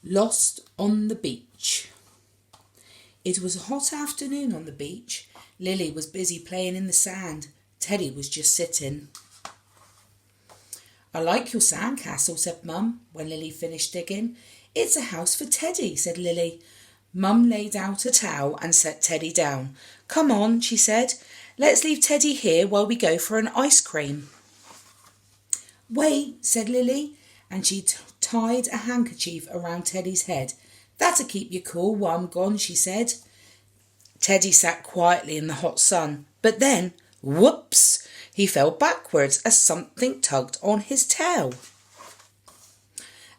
Lost on the beach. It was a hot afternoon on the beach. Lily was busy playing in the sand. Teddy was just sitting. "I like your sandcastle," said Mum, when Lily finished digging. "It's a house for Teddy," said Lily. Mum laid out a towel and set Teddy down. "Come on," she said. "Let's leave Teddy here while we go for an ice cream." "Wait," said Lily, and she tied a handkerchief around Teddy's head. "That'll keep you cool while I'm gone," she said. Teddy sat quietly in the hot sun, but then, whoops, he fell backwards as something tugged on his tail.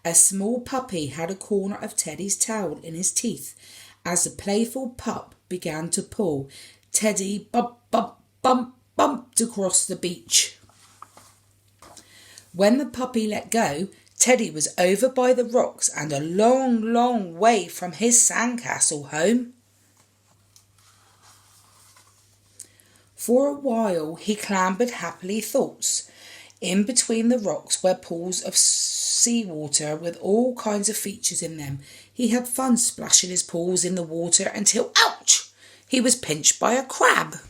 A small puppy had a corner of Teddy's towel in his teeth. As the playful pup began to pull, Teddy bumped across the beach. When the puppy let go, Teddy was over by the rocks and a long, long way from his sandcastle home. For a while he clambered happily thoughts. In between the rocks were pools of seawater with all kinds of features in them. He had fun splashing his paws in the water until, ouch, he was pinched by a crab.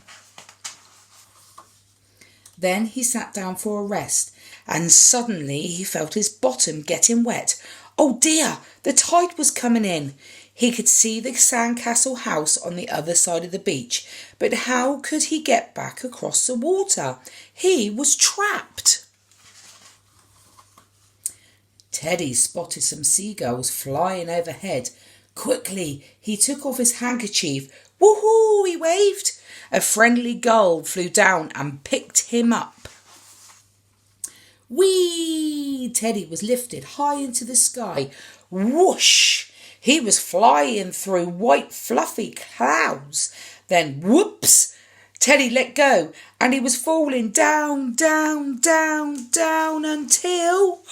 Then he sat down for a rest, and suddenly he felt his bottom getting wet. Oh dear, the tide was coming in. He could see the sandcastle house on the other side of the beach, but how could he get back across the water? He was trapped. Teddy spotted some seagulls flying overhead. Quickly, he took off his handkerchief. "Woohoo!" he waved. A friendly gull flew down and picked him up. Whee! Teddy was lifted high into the sky. Whoosh! He was flying through white fluffy clouds. Then whoops! Teddy let go and he was falling down, down, down, down until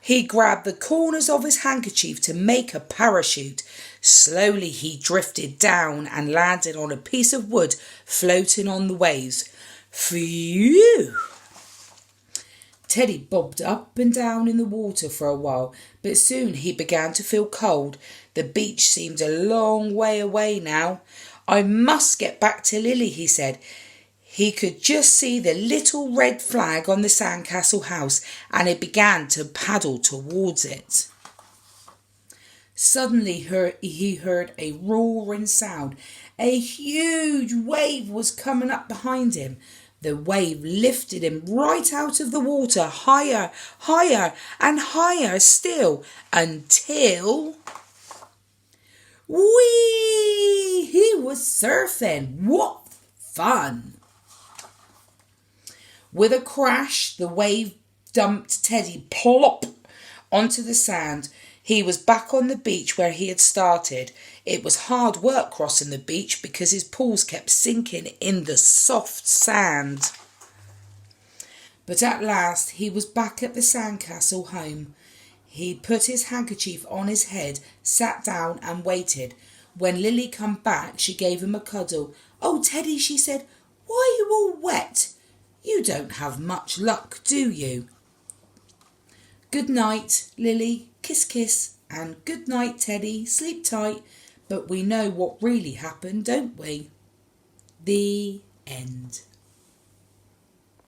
he grabbed the corners of his handkerchief to make a parachute. Slowly he drifted down and landed on a piece of wood floating on the waves. Phew! Teddy bobbed up and down in the water for a while, but soon he began to feel cold. The beach seemed a long way away now. "I must get back to Lily," he said. He could just see the little red flag on the sandcastle house, and he began to paddle towards it. Suddenly he heard a roaring sound. A huge wave was coming up behind him. The wave lifted him right out of the water, higher, higher, and higher still, until... Whee! He was surfing. What fun! With a crash, the wave dumped Teddy plop onto the sand. He was back on the beach where he had started. It was hard work crossing the beach because his paws kept sinking in the soft sand. But at last he was back at the sandcastle home. He put his handkerchief on his head, sat down and waited. When Lily come back, she gave him a cuddle. "Oh, Teddy," she said, "why are you all wet? You don't have much luck, do you?" "Good night, Lily. Kiss, kiss. And good night, Teddy. Sleep tight. But we know what really happened, don't we?" The end.